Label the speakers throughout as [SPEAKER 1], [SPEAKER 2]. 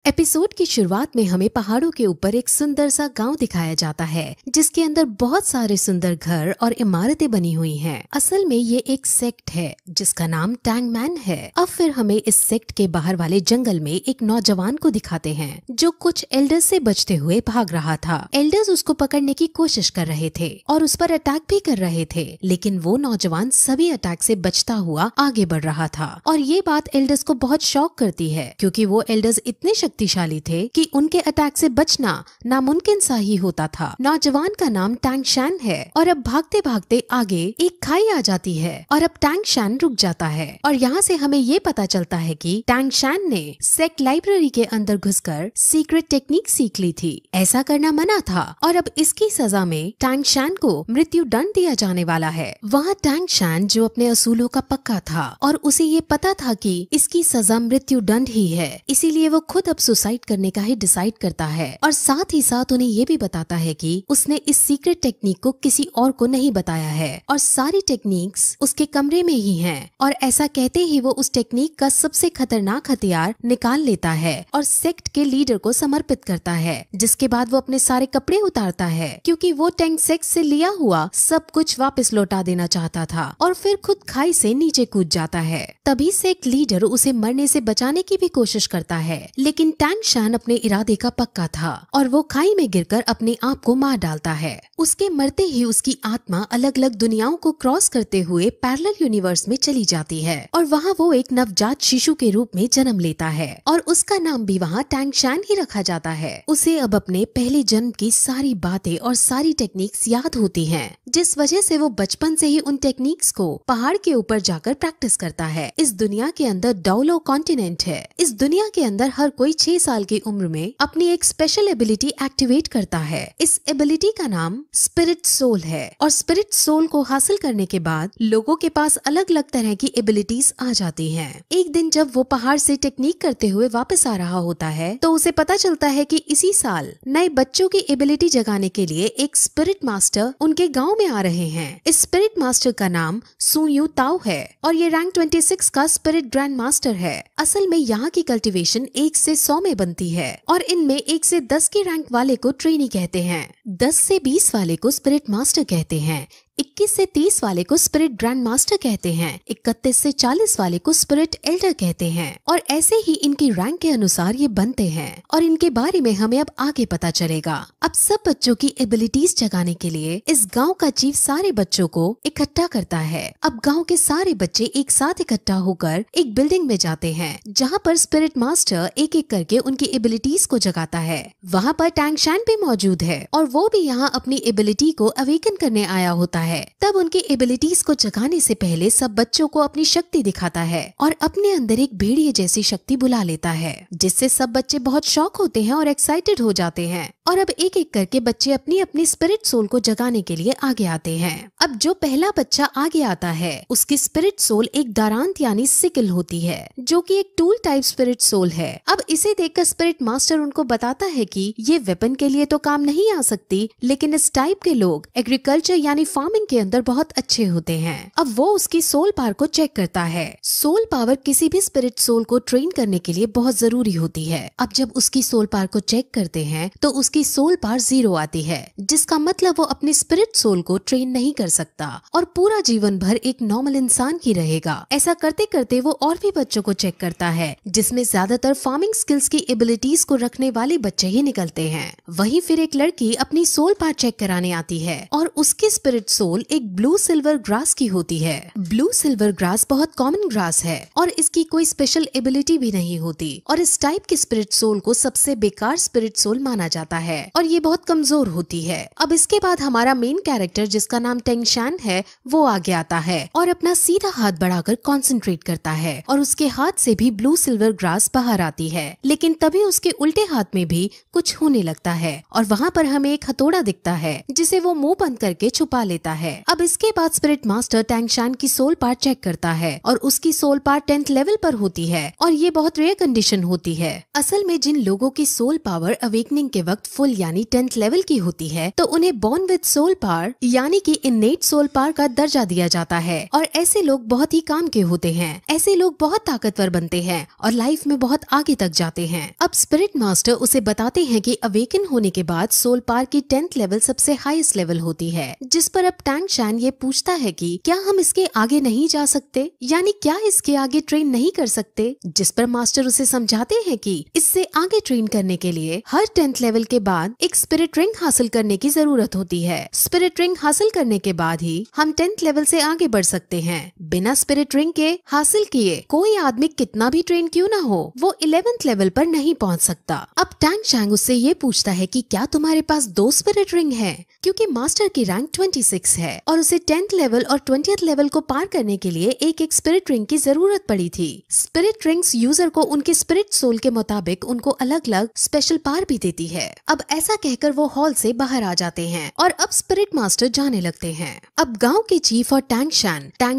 [SPEAKER 1] Episode की शुरुआट में हमें पहाड़ों के ऊपर एक सुंदर सा गांव दिखाया जाता है जिसके अंदर बहुत सारे सुंदर घर और इमारतें बनी हुई हैं। असल में ये एक सेक्ट है जिसका नाम टैंगमैन है। अब फिर हमें इस सेक्ट के बाहर वाले जंगल में एक नौजवान को दिखाते हैं जो कुछ एल्डर्स से बचते हुए भाग रहा था। एल्डर्स उसको पकड़ने की कोशिश कर रहे थे और उस पर अटैक भी कर रहे थे, लेकिन वो नौजवान सभी अटैक से बचता हुआ आगे बढ़ रहा था। और ये बात एल्डर्स को बहुत शॉक करती है क्योंकि वो एल्डर्स इतने शक्तिशाली थे कि उनके अटैक से बचना नामुमकिन सा ही होता था। नौजवान का नाम टैंग शैन है और अब भागते भागते आगे एक खाई आ जाती है और अब टैंग शैन रुक जाता है। और यहाँ से हमें ये पता चलता है कि टैंग शैन ने सेक्ट लाइब्रेरी के अंदर घुसकर सीक्रेट टेक्निक सीख ली थी। ऐसा करना मना था और अब इसकी सजा में टैंग शैन को मृत्यु दंड दिया जाने वाला है। वहाँ टैंग शैन जो अपने असूलों का पक्का था और उसे ये पता था कि इसकी सजा मृत्यु दंड ही है, इसीलिए वो खुद अब सुसाइड करने का ही डिसाइड करता है और साथ ही साथ उन्हें ये भी बताता है कि उसने इस सीक्रेट टेक्निक को किसी और को नहीं बताया है और सारी टेक्निक्स उसके कमरे में ही हैं। और ऐसा कहते ही वो उस टेक्निक का सबसे खतरनाक हथियार निकाल लेता है और सेक्ट के लीडर को समर्पित करता है, जिसके बाद वो अपने सारे कपड़े उतारता है क्योंकि वो टैंग सेक्ट से लिया हुआ सब कुछ वापस लौटा देना चाहता था और फिर खुद खाई से नीचे कूद जाता है। तभी सेक्ट लीडर उसे मरने से बचाने की भी कोशिश करता है, लेकिन टैंग शैन अपने इरादे का पक्का था और वो खाई में गिरकर अपने आप को मार डालता है। उसके मरते ही उसकी आत्मा अलग अलग दुनियाओं को क्रॉस करते हुए पैरेलल यूनिवर्स में चली जाती है और वहाँ वो एक नवजात शिशु के रूप में जन्म लेता है और उसका नाम भी वहाँ टैंग शैन ही रखा जाता है। उसे अब अपने पहले जन्म की सारी बातें और सारी टेक्निक्स याद होती हैं, जिस वजह से वो बचपन से ही उन टेक्निक्स को पहाड़ के ऊपर जाकर प्रैक्टिस करता है। इस दुनिया के अंदर डौलो कॉन्टिनेंट है। इस दुनिया के अंदर हर कोई 6 साल की उम्र में अपनी एक स्पेशल एबिलिटी एक्टिवेट करता है। इस एबिलिटी का नाम स्पिरिट सोल है और स्पिरिट सोल को हासिल करने के बाद लोगों के पास अलग अलग तरह की एबिलिटीज आ जाती हैं। एक दिन जब वो पहाड़ से टेक्निक करते हुए वापस आ रहा होता है तो उसे पता चलता है कि इसी साल नए बच्चों की एबिलिटी जगाने के लिए एक स्पिरिट मास्टर उनके गाँव में आ रहे हैं। इस स्पिरिट मास्टर का नाम सु यू ताओ है और ये रैंक 26 का स्पिरिट ग्रैंड मास्टर है। असल में यहाँ की कल्टीवेशन 1 से 100 में बनती है और इनमें 1 से 10 के रैंक वाले को ट्रेनी कहते हैं, 10 से 20 वाले को स्पिरिट मास्टर कहते हैं, 21 से 30 वाले को स्पिरिट ग्रैंड मास्टर कहते हैं, 31 से 40 वाले को स्पिरिट एल्डर कहते हैं और ऐसे ही इनकी रैंक के अनुसार ये बनते हैं और इनके बारे में हमें अब आगे पता चलेगा। अब सब बच्चों की एबिलिटीज जगाने के लिए इस गांव का चीफ सारे बच्चों को इकट्ठा करता है। अब गांव के सारे बच्चे एक साथ इकट्ठा होकर एक बिल्डिंग में जाते हैं जहाँ पर स्पिरिट मास्टर एक एक करके उनकी एबिलिटीज को जगाता है। वहाँ पर टैंग शैन भी मौजूद है और वो भी यहाँ अपनी एबिलिटी को अवेकन करने आया होता है। तब उनकी एबिलिटीज को जगाने से पहले सब बच्चों को अपनी शक्ति दिखाता है और अपने अंदर एक भेड़िए जैसी शक्ति बुला लेता है, जिससे सब बच्चे बहुत शॉक होते हैं और एक्साइटेड हो जाते हैं। और अब एक एक करके बच्चे अपनी अपनी स्पिरिट सोल को जगाने के लिए आगे आते हैं। अब जो पहला बच्चा आगे आता है उसकी स्पिरिट सोल एक दारांत यानी सिकल होती है जो कि एक टूल टाइप स्पिरिट सोल है। अब इसे देखकर स्पिरिट मास्टर उनको बताता है कि ये वेपन के लिए तो काम नहीं आ सकती, लेकिन इस टाइप के लोग एग्रीकल्चर यानी फार्मिंग के अंदर बहुत अच्छे होते हैं। अब वो उसकी सोल पावर को चेक करता है। सोल पावर किसी भी स्पिरिट सोल को ट्रेन करने के लिए बहुत जरूरी होती है। अब जब उसकी सोल पावर को चेक करते हैं तो उसकी सोल पावर 0 आती है, जिसका मतलब वो अपनी स्पिरिट सोल को ट्रेन नहीं कर सकता और पूरा जीवन भर एक नॉर्मल इंसान ही रहेगा। ऐसा करते करते वो और भी बच्चों को चेक करता है, जिसमें ज्यादातर फार्मिंग स्किल्स की एबिलिटीज को रखने वाले बच्चे ही निकलते हैं। वहीं फिर एक लड़की अपनी सोल पावर चेक कराने आती है और उसकी स्पिरिट सोल एक ब्लू सिल्वर ग्रास की होती है। ब्लू सिल्वर ग्रास बहुत कॉमन ग्रास है और इसकी कोई स्पेशल एबिलिटी भी नहीं होती और इस टाइप की स्पिरिट सोल को सबसे बेकार स्पिरिट सोल माना जाता है और ये बहुत कमजोर होती है। अब इसके बाद हमारा मेन कैरेक्टर जिसका नाम टैंग शैन है वो आगे आता है और अपना सीधा हाथ बढ़ाकर कंसंट्रेट करता है और उसके हाथ से भी ब्लू सिल्वर ग्रास बाहर आती है, लेकिन तभी उसके उल्टे हाथ में भी कुछ होने लगता है और वहाँ पर हमें एक हथौड़ा दिखता है जिसे वो मुंह बंद करके छुपा लेता है। अब इसके बाद स्पिरिट मास्टर टैंग शैन की सोल पावर चेक करता है और उसकी सोल पावर 10th लेवल पर होती है और ये बहुत रेयर कंडीशन होती है। असल में जिन लोगों की सोल पावर अवेकनिंग के वक्त फुल यानी 10th लेवल की होती है तो उन्हें बॉर्न विद सोल पावर यानी कि इनेट सोल पावर का दर्जा दिया जाता है और ऐसे लोग बहुत ही काम के होते हैं। ऐसे लोग बहुत ताकतवर बनते हैं और लाइफ में बहुत आगे तक जाते हैं। अब स्पिरिट मास्टर उसे बताते हैं कि अवेकन होने के बाद सोल पावर की 10th लेवल सबसे हाईएस्ट लेवल होती है, जिस पर अब टैंग शैन ये पूछता है कि क्या हम इसके आगे नहीं जा सकते, यानी क्या इसके आगे ट्रेन नहीं कर सकते, जिस पर मास्टर उसे समझाते हैं कि इससे आगे ट्रेन करने के लिए हर 10th लेवल के बाद एक स्पिरिट रिंग हासिल करने की जरूरत होती है। स्पिरिट रिंग हासिल करने के बाद ही हम 10th लेवल से आगे बढ़ सकते हैं। बिना स्पिरिट रिंग के हासिल किए कोई आदमी कितना भी ट्रेन क्यों ना हो वो 11th लेवल पर नहीं पहुंच सकता। अब टैंग शैंग उससे ये पूछता है कि क्या तुम्हारे पास 2 स्पिरिट रिंग है, क्योंकि मास्टर की रैंक 26 है और उसे 10th लेवल और 20th लेवल को पार करने के लिए एक एक स्पिरिट रिंग की जरूरत पड़ी थी। स्पिरिट रिंग्स यूजर को उनके स्पिरिट सोल के मुताबिक उनको अलग अलग स्पेशल पावर भी देती है। अब ऐसा कहकर वो हॉल से बाहर आ जाते हैं और अब स्पिरिट मास्टर जाने लगते हैं। अब गांव के चीफ और टैंग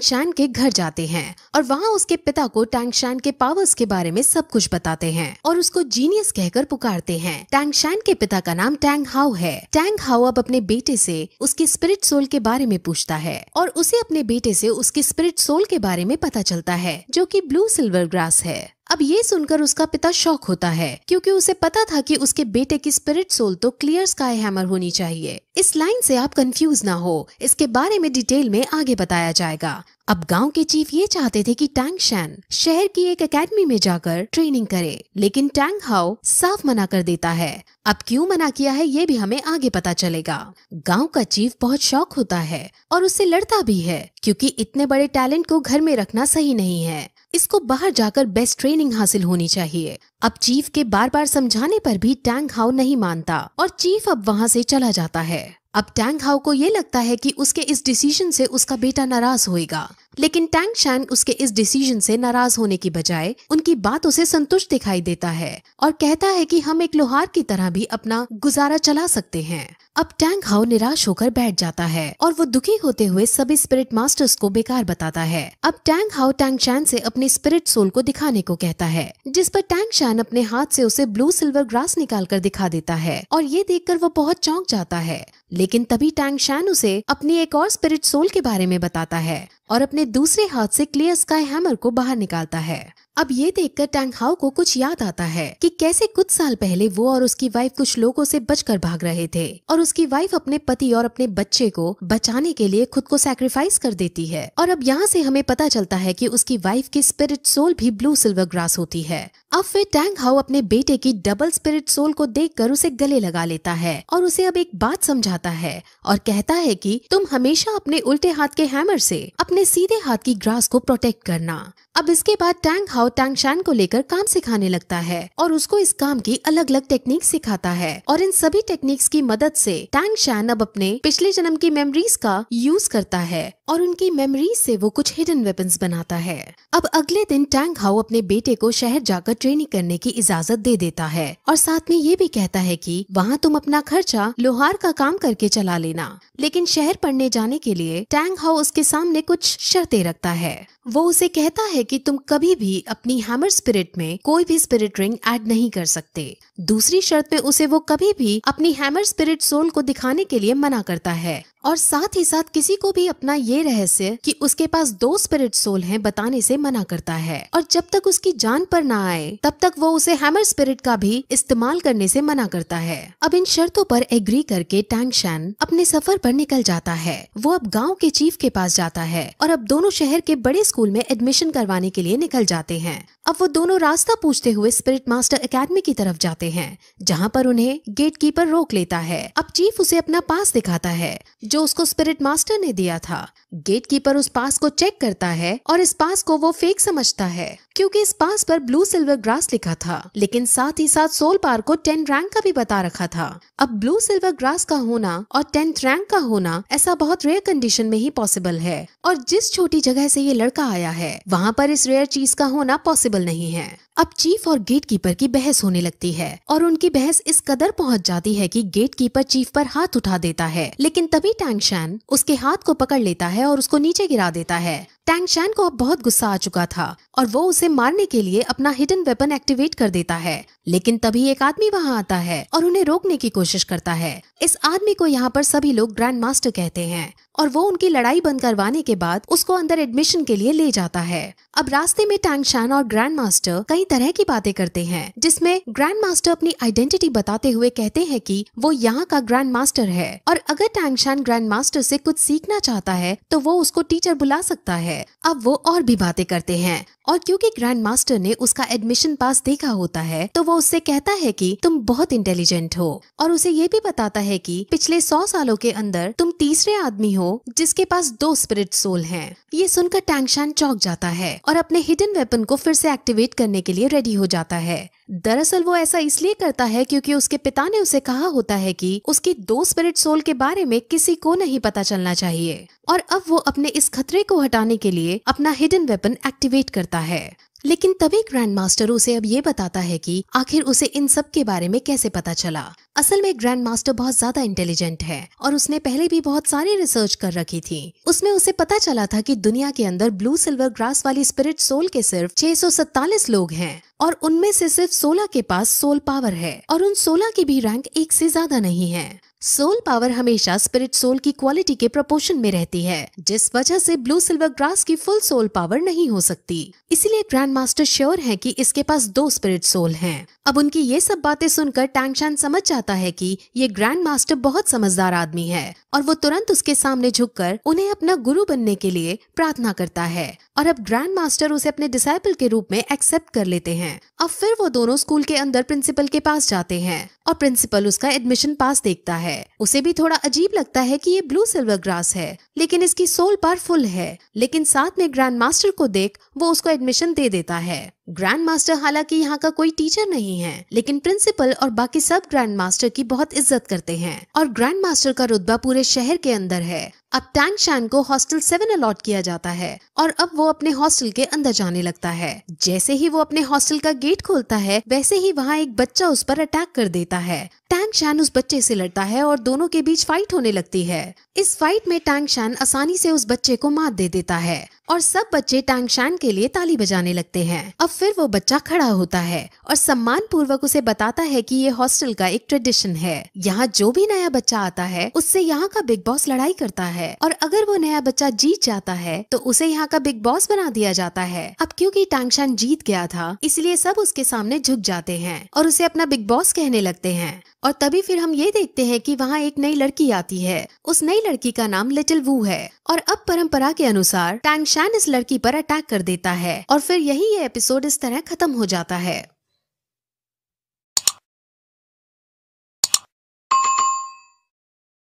[SPEAKER 1] शैन के घर जाते हैं और वहाँ उसके पिता को टैंग शैन के पावर्स के बारे में सब कुछ बताते हैं और उसको जीनियस कहकर पुकारते हैं। टैंग शैन के पिता का नाम टैंग हाउ है। टैंग हाउ अब अपने बेटे से उसकी स्पिरिट सोल के बारे में पूछता है और उसे अपने बेटे से उसकी स्पिरिट सोल के बारे में पता चलता है, जो कि ब्लू सिल्वर ग्रास है। अब ये सुनकर उसका पिता शॉक होता है, क्योंकि उसे पता था कि उसके बेटे की स्पिरिट सोल तो क्लियर स्काई हैमर होनी चाहिए। इस लाइन से आप कंफ्यूज ना हो, इसके बारे में डिटेल में आगे बताया जाएगा। अब गांव के चीफ ये चाहते थे कि टैंग शैन शहर की एक एकेडमी में जाकर ट्रेनिंग करे, लेकिन टैंग हाउ साफ मना कर देता है। अब क्यों मना किया है ये भी हमें आगे पता चलेगा। गांव का चीफ बहुत शॉक होता है और उससे लड़ता भी है, क्योंकि इतने बड़े टैलेंट को घर में रखना सही नहीं है। इसको बाहर जाकर बेस्ट ट्रेनिंग हासिल होनी चाहिए। अब चीफ के बार बार समझाने पर भी टैंग हाउ नहीं मानता और चीफ अब वहाँ से चला जाता है। अब टैंग हाउ को ये लगता है कि उसके इस डिसीजन से उसका बेटा नाराज होएगा, लेकिन टैंग शैन उसके इस डिसीजन से नाराज होने की बजाय उनकी बातों से संतुष्ट दिखाई देता है और कहता है कि हम एक लोहार की तरह भी अपना गुजारा चला सकते हैं। अब टैंग हाउ निराश होकर बैठ जाता है और वो दुखी होते हुए सभी स्पिरिट मास्टर्स को बेकार बताता है। अब टैंग हाउ टैंग शैन से अपने स्पिरिट सोल को दिखाने को कहता है, जिस पर टैंग शैन अपने हाथ से उसे ब्लू सिल्वर ग्रास निकाल कर दिखा देता है और ये देखकर वो बहुत चौंक जाता है। लेकिन तभी टैंग शैन उसे अपनी एक और स्पिरिट सोल के बारे में बताता है और अपने दूसरे हाथ से क्लियर स्काई हैमर को बाहर निकालता है। अब ये देखकर टैंग हाउ को कुछ याद आता है कि कैसे कुछ साल पहले वो और उसकी वाइफ कुछ लोगों से बचकर भाग रहे थे और उसकी वाइफ अपने पति और अपने बच्चे को बचाने के लिए खुद को सैक्रिफाइस कर देती है। और अब यहाँ से हमें पता चलता है कि उसकी वाइफ की स्पिरिट सोल भी ब्लू सिल्वर ग्रास होती है। अब फिर टैंग हाउ अपने बेटे की डबल स्पिरिट सोल को देखकर उसे गले लगा लेता है और उसे अब एक बात समझाता है और कहता है कि तुम हमेशा अपने उल्टे हाथ के हैमर से अपने सीधे हाथ की ग्रास को प्रोटेक्ट करना। अब इसके बाद टैंग हाउ टैंग शैन को लेकर काम सिखाने लगता है और उसको इस काम की अलग अलग टेक्निक सिखाता है और इन सभी टेक्निक्स की मदद से टैंग शैन अब अपने पिछले जन्म की मेमोरीज का यूज करता है और उनकी मेमोरीज से वो कुछ हिडन वेपन्स बनाता है। अब अगले दिन टैंग हाउ अपने बेटे को शहर जाकर ट्रेनिंग करने की इजाजत दे देता है और साथ में ये भी कहता है कि वहाँ तुम अपना खर्चा लोहार का काम करके चला लेना। लेकिन शहर पढ़ने जाने के लिए टैंग हाउ उसके सामने कुछ शर्तें रखता है। वो उसे कहता है कि तुम कभी भी अपनी हैमर स्पिरिट में कोई भी स्पिरिट रिंग ऐड नहीं कर सकते। दूसरी शर्त में उसे वो कभी भी अपनी हैमर स्पिरिट सोल को दिखाने के लिए मना करता है और साथ ही साथ किसी को भी अपना ये रहस्य कि उसके पास 2 स्पिरिट सोल हैं बताने से मना करता है और जब तक उसकी जान पर ना आए तब तक वो उसे हैमर स्पिरिट का भी इस्तेमाल करने से मना करता है। अब इन शर्तों पर एग्री करके टैंग शैन अपने सफर पर निकल जाता है। वो अब गाँव के चीफ के पास जाता है और अब दोनों शहर के बड़े स्कूल में एडमिशन करवाने के लिए निकल जाते हैं। अब वो दोनों रास्ता पूछते हुए स्पिरिट मास्टर एकेडमी की तरफ जाते हैं, जहाँ पर उन्हें गेट कीपर रोक लेता है। अब चीफ उसे अपना पास दिखाता है जो उसको स्पिरिट मास्टर ने दिया था। गेट कीपर उस पास को चेक करता है और इस पास को वो फेक समझता है, क्योंकि इस पास पर ब्लू सिल्वर ग्रास लिखा था, लेकिन साथ ही साथ सोल पावर को 10 रैंक का भी बता रखा था। अब ब्लू सिल्वर ग्रास का होना और 10th रैंक का होना ऐसा बहुत रेयर कंडीशन में ही पॉसिबल है और जिस छोटी जगह से ये लड़का आया है वहाँ पर इस रेयर चीज का होना पॉसिबल नहीं है। अब चीफ और गेट कीपर की बहस होने लगती है और उनकी बहस इस कदर पहुंच जाती है कि गेट कीपर चीफ पर हाथ उठा देता है, लेकिन तभी टैंग शैन उसके हाथ को पकड़ लेता है और उसको नीचे गिरा देता है टैंग शैन को अब बहुत गुस्सा आ चुका था और वो उसे मारने के लिए अपना हिडन वेपन एक्टिवेट कर देता है। लेकिन तभी एक आदमी वहाँ आता है और उन्हें रोकने की कोशिश करता है। इस आदमी को यहाँ पर सभी लोग ग्रैंड मास्टर कहते हैं और वो उनकी लड़ाई बंद करवाने के बाद उसको अंदर एडमिशन के लिए ले जाता है। अब रास्ते में टैंग शैन और ग्रैंड मास्टर कई तरह की बातें करते हैं, जिसमें ग्रैंड मास्टर अपनी आइडेंटिटी बताते हुए कहते हैं कि वो यहाँ का ग्रैंड मास्टर है और अगर टैंग शैन ग्रैंड मास्टर से कुछ सीखना चाहता है तो वो उसको टीचर बुला सकता है। अब वो और भी बातें करते हैं और क्योंकि ग्रैंड मास्टर ने उसका एडमिशन पास देखा होता है तो वो उससे कहता है कि तुम बहुत इंटेलिजेंट हो और उसे ये भी बताता है कि पिछले 100 सालों के अंदर तुम तीसरे आदमी हो जिसके पास 2 स्पिरिट सोल हैं। ये सुनकर टैंग शैन चौंक जाता है और अपने हिडन वेपन को फिर से एक्टिवेट करने के लिए रेडी हो जाता है। दरअसल वो ऐसा इसलिए करता है क्योंकि उसके पिता ने उसे कहा होता है कि उसकी 2 स्पिरिट सोल के बारे में किसी को नहीं पता चलना चाहिए और अब वो अपने इस खतरे को हटाने के लिए अपना हिडन वेपन एक्टिवेट करता है। लेकिन तभी ग्रैंड मास्टर उसे अब ये बताता है कि आखिर उसे इन सब के बारे में कैसे पता चला। असल में ग्रैंड मास्टर बहुत ज्यादा इंटेलिजेंट है और उसने पहले भी बहुत सारी रिसर्च कर रखी थी। उसमें उसे पता चला था कि दुनिया के अंदर ब्लू सिल्वर ग्रास वाली स्पिरिट सोल के सिर्फ 647 लोग हैं और उनमें से सिर्फ 16 के पास सोल पावर है और उन 16 की भी रैंक 1 से ज्यादा नहीं है। सोल पावर हमेशा स्पिरिट सोल की क्वालिटी के प्रोपोर्शन में रहती है, जिस वजह से ब्लू सिल्वर ग्रास की फुल सोल पावर नहीं हो सकती। इसीलिए ग्रैंड मास्टर श्योर है कि इसके पास 2 स्पिरिट सोल हैं। अब उनकी ये सब बातें सुनकर टैंग शैन समझ जाता है कि ये ग्रैंड मास्टर बहुत समझदार आदमी है और वो तुरंत उसके सामने झुककर उन्हें अपना गुरु बनने के लिए प्रार्थना करता है और अब ग्रैंड मास्टर उसे अपने डिसाइपल के रूप में एक्सेप्ट कर लेते हैं। अब फिर वो दोनों स्कूल के अंदर प्रिंसिपल के पास जाते हैं और प्रिंसिपल उसका एडमिशन पास देखता है। उसे भी थोड़ा अजीब लगता है कि ये ब्लू सिल्वर ग्रास है लेकिन इसकी सोल पावर फुल है, लेकिन साथ में ग्रैंड मास्टर को देख वो उसको एडमिशन दे देता है। ग्रैंड मास्टर हालांकि यहाँ का कोई टीचर नहीं है, लेकिन प्रिंसिपल और बाकी सब ग्रैंड मास्टर की बहुत इज्जत करते हैं और ग्रैंड मास्टर का रुतबा पूरे शहर के अंदर है। अब टैंग शैन को हॉस्टल 7 अलॉट किया जाता है और अब वो अपने हॉस्टल के अंदर जाने लगता है। जैसे ही वो अपने हॉस्टल का गेट खोलता है वैसे ही वहाँ एक बच्चा उस पर अटैक कर देता है। टैंग शैन उस बच्चे से लड़ता है और दोनों के बीच फाइट होने लगती है। इस फाइट में टैंग शैन आसानी से उस बच्चे को मार दे देता है और सब बच्चे टैंग शैन के लिए ताली बजाने लगते हैं। अब फिर वो बच्चा खड़ा होता है और सम्मान पूर्वक उसे बताता है कि ये हॉस्टल का एक ट्रेडिशन है। यहाँ जो भी नया बच्चा आता है उससे यहाँ का बिग बॉस लड़ाई करता है और अगर वो नया बच्चा जीत जाता है तो उसे यहाँ का बिग बॉस बना दिया जाता है। अब क्योंकि टैंग शैन जीत गया था इसलिए सब उसके सामने झुक जाते हैं और उसे अपना बिग बॉस कहने लगते हैं। और तभी फिर हम ये देखते हैं कि वहाँ एक नई लड़की आती है। उस नई लड़की का नाम लिटिल वू है और अब परंपरा के अनुसार टैंग शैन इस लड़की पर अटैक कर देता है और फिर यही ये एपिसोड इस तरह खत्म हो जाता है।